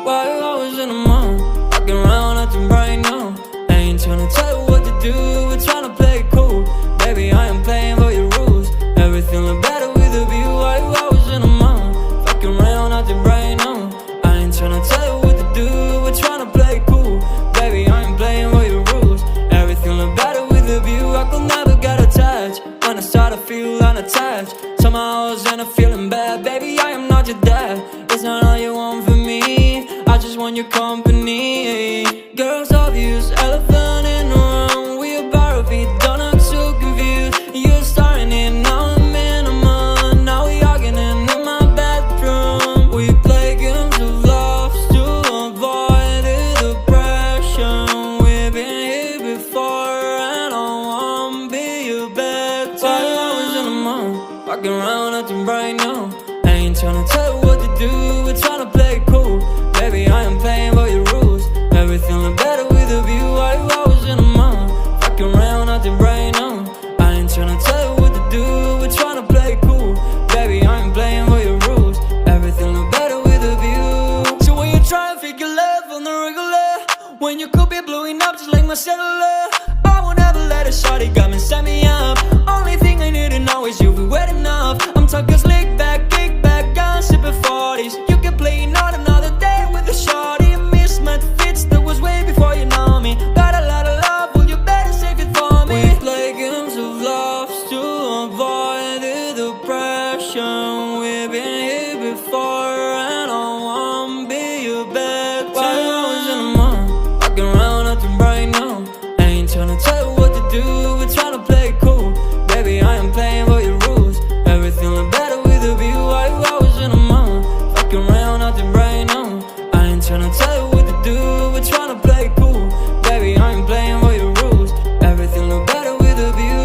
Why you always in the mood? Walking around acting right now. I ain't tryna tell you what to do, we're tryna play it cool. Baby, I am playing by your rules. Everything look better with a view. Why you always in the mood? Walking around acting right now. I ain't tryna tell you what to do, we're tryna play it cool. Baby, I am playing by your rules. Everything look better with a view. I could never get attached. When I start to feel unattached, somehow I was in a feeling bad. Baby, I am not your dad. It's not all you want from me, I just want your company. Girls obvious, elephant in the room. We about to be done, I'm so confused. You're starting it, now I'm in a mood. Now we arguing in my bedroom. We play games of love to avoid the depression. We've been here before and I won't be your bed. Why you always in the mood? Walking around acting right now. I ain't tryna tell you what to do, we're tryna play it cool. Baby, I am playing by your rules. Everything look better with a view. Why you always in the mood? Fucking around acting right now. I ain't tryna tell you what to do, we're tryna play it cool. Baby, I am playing by your rules. Everything look better with a view. So when you try and figure love on the regular, when you could be blowing up just like my cellular, I won't ever let a shawty come and set me up. Only thing I need to know is you'll be wet enough. I'm talking slick back, kick back, I'm sipping 40s. You can play not another day with a shawty. A mismatch fits that was way before you know me. Got a lot of love, well you better save it for me. We play games of love to avoid the depression. We've been here before and I won't be your bed. Why you always in the mood? Walking around acting right now. I ain't tryna tell you what to do, we're tryna play it cool. Baby, I am playing by your rules. Everything look better with a view. Why you always in the mood? Fucking around acting right now. I ain't tryna tell you what to do, we're tryna play it cool. Baby, I am playing by your rules. Everything look better with a view.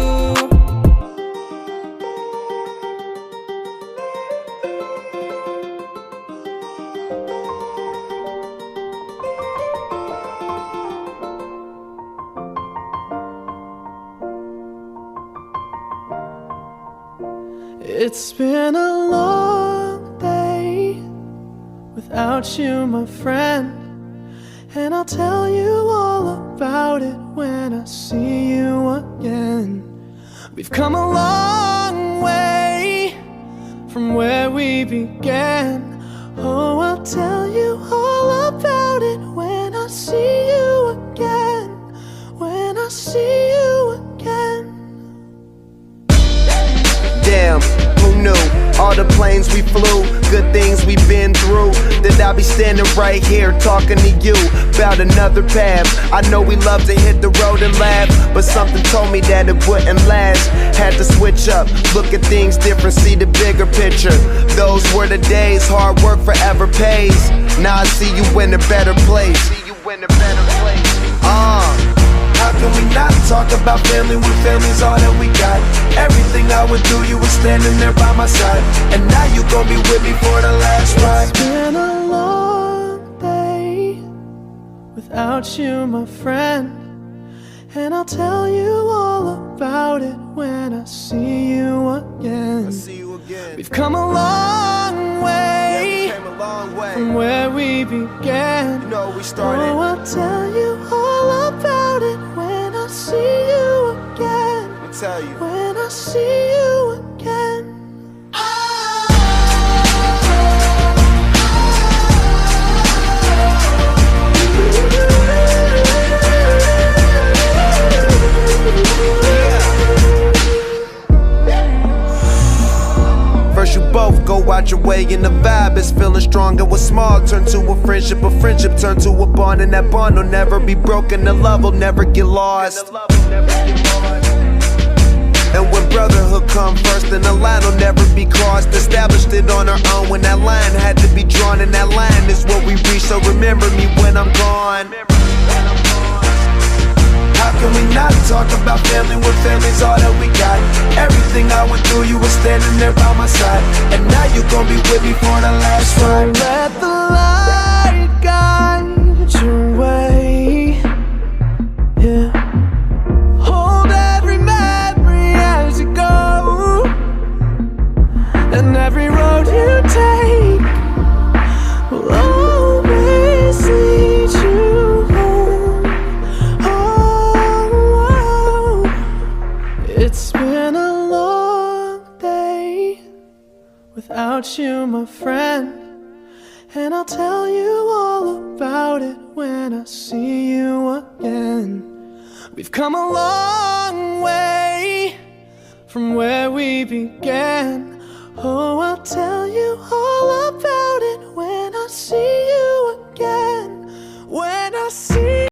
It's been a long day without you, my friend, and I'll tell you all about it when I see you again. We've come a long way from where we began. Oh, I'll tell you all about it when I see you again. When I see you again. Damn, who knew? All the planes we flew, good things we've been through, that I'll be standing right here talking to you about another path. I know we love to hit the road and laugh, but something told me that it wouldn't last. Had to switch up, look at things different, see the bigger picture. Those were the days, hard work forever pays. Now I see you in a better place. How can we not talk about family when family's all that we got? Everything I went through, you were standing there by my side, and now you gon' be with me for the last ride. It's been a long day without you, my friend, and I'll tell you all about it when I see you again. We've come a long way, from where we began. You know we started. Oh, I'll tell you all about it when I see you again. I'll tell you. When I see you again. First you both go out your way and the vibe is feeling strong, and what's small turn to a friendship turn to a bond, and that bond will never be broken, the love will never get lost. And when brotherhood come first, then the line will never be crossed. Established it on our own when that line had to be drawn, and that line is what we reach, so remember me when I'm gone. How can we not talk about family when family's all that we got? Everything I went through, you were standing there by my side, and now you gon' be with me for the last ride. Let the light guide your way. Yeah. Hold every memory as you go, and every road you take will always without you, my friend. And I'll tell you all about it when I see you again. We've come a long way from where we began. Oh, I'll tell you all about it when I see you